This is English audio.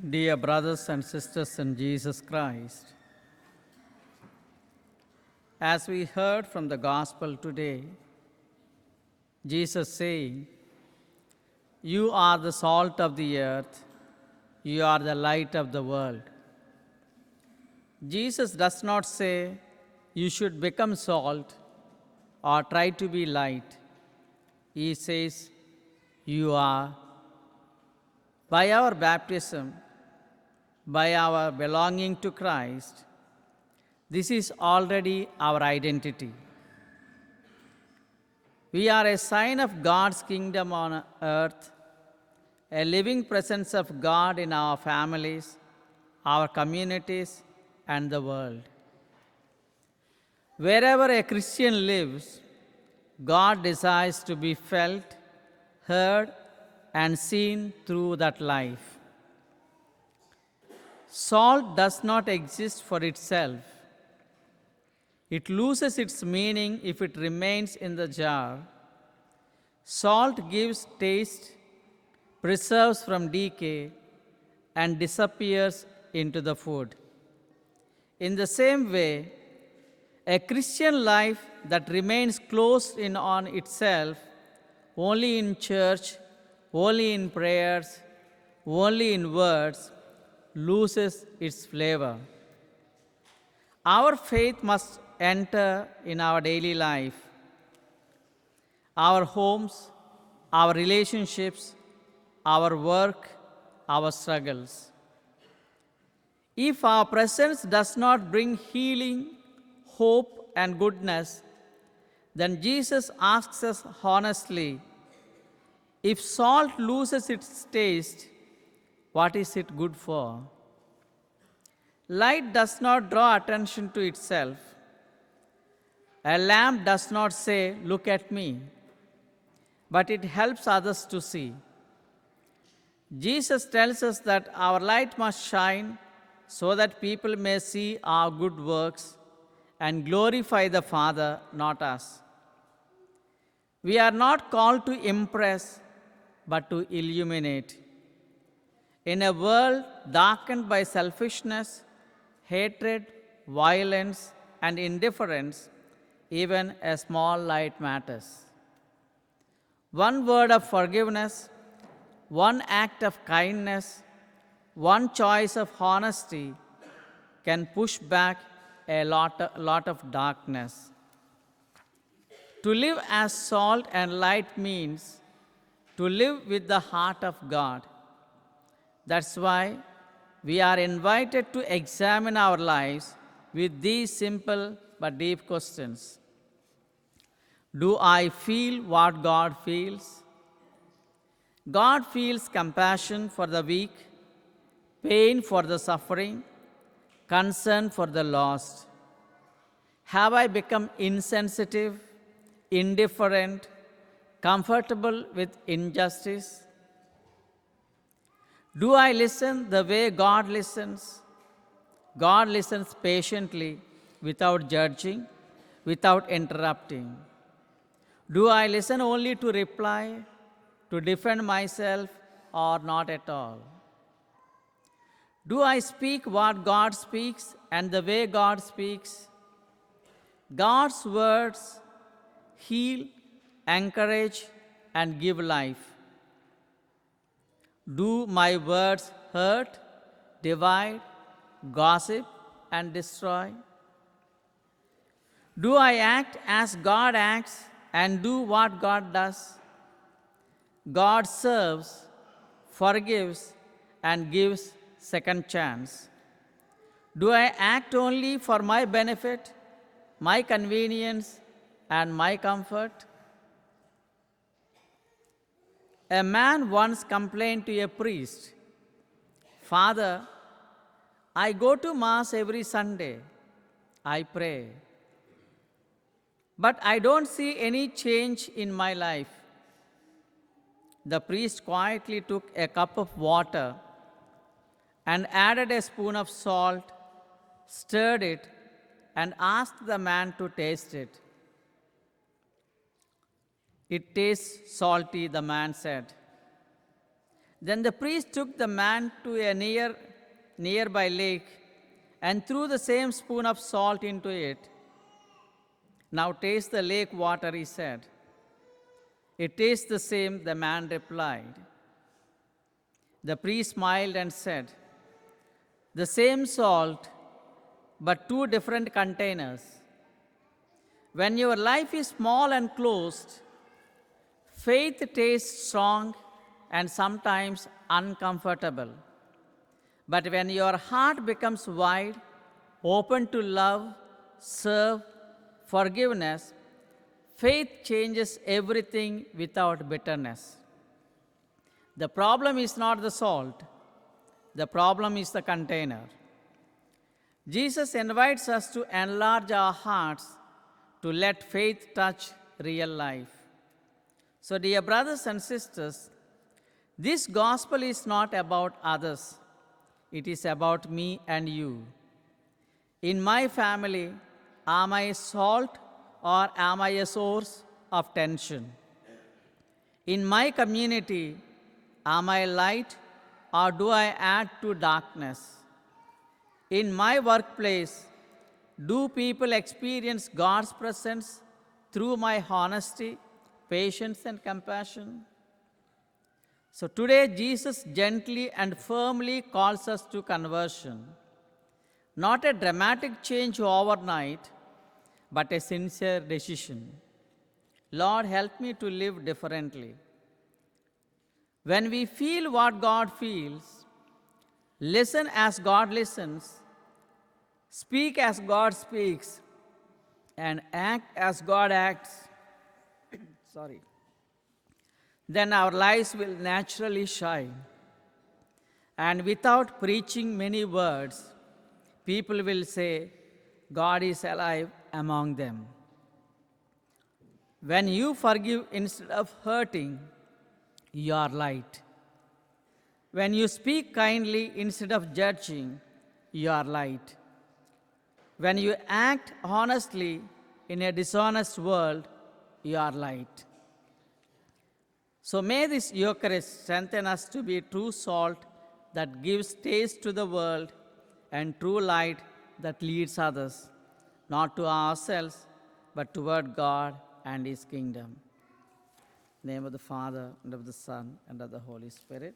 Dear brothers and sisters in Jesus Christ, as we heard from the Gospel today, Jesus saying, "You are the salt of the earth, you are the light of the world." Jesus does not say, "You should become salt or try to be light." He says, "You are." By our baptism, by our belonging to Christ, this is already our identity. We are a sign of God's kingdom on earth, a living presence of God in our families, our communities, and the world. Wherever a Christian lives, God desires to be felt, heard, and seen through that life. Salt does not exist for itself. It loses its meaning if it remains in the jar. Salt gives taste, preserves from decay, and disappears into the food. In the same way, a Christian life that remains closed in on itself, only in church, only in prayers, only in words, loses its flavor. Our faith must enter in our daily life, our homes, our relationships, our work, our struggles. If our presence does not bring healing, hope, and goodness, then Jesus asks us honestly, if salt loses its taste, what is it good for? Light does not draw attention to itself. A lamp does not say, "Look at me," but it helps others to see. Jesus tells us that our light must shine so that people may see our good works and glorify the Father, not us. We are not called to impress, but to illuminate. In a world darkened by selfishness, hatred, violence, and indifference, even a small light matters. One word of forgiveness, one act of kindness, one choice of honesty can push back a lot of darkness. To live as salt and light means to live with the heart of God. That's why we are invited to examine our lives with these simple but deep questions. Do I feel what God feels? God feels compassion for the weak, pain for the suffering, concern for the lost. Have I become insensitive, indifferent, comfortable with injustice? Do I listen the way God listens? God listens patiently, without judging, without interrupting. Do I listen only to reply, to defend myself, or not at all? Do I speak what God speaks and the way God speaks? God's words heal, encourage, and give life. Do my words hurt, divide, gossip, and destroy? Do I act as God acts and do what God does? God serves, forgives, and gives second chance. Do I act only for my benefit, my convenience, and my comfort? A man once complained to a priest, "Father, I go to Mass every Sunday. I pray. But I don't see any change in my life." The priest quietly took a cup of water and added a spoon of salt, stirred it, and asked the man to taste it. "It tastes salty," the man said. Then the priest took the man to a nearby lake and threw the same spoon of salt into it. Now taste the lake water, he said. It tastes the same, the man replied. The priest smiled and said, the same salt, but two different containers. When your life is small and closed, faith tastes strong and sometimes uncomfortable. But when your heart becomes wide, open to love, serve, forgiveness, faith changes everything without bitterness. The problem is not the salt. The problem is the container. Jesus invites us to enlarge our hearts to let faith touch real life. So, dear brothers and sisters, this gospel is not about others. It is about me and you. In my family, am I salt or am I a source of tension? In my community, am I light or do I add to darkness? In my workplace, do people experience God's presence through my honesty, patience, and compassion? So today, Jesus gently and firmly calls us to conversion. Not a dramatic change overnight, but a sincere decision. Lord, help me to live differently. When we feel what God feels, listen as God listens, speak as God speaks, and act as God acts, then our lives will naturally shine. And without preaching many words, people will say, God is alive among them. When you forgive instead of hurting, you are light. When you speak kindly instead of judging, you are light. When you act honestly in a dishonest world, you are light. So may this Eucharist strengthen us to be true salt that gives taste to the world and true light that leads others, not to ourselves, but toward God and His kingdom. In the name of the Father, and of the Son, and of the Holy Spirit.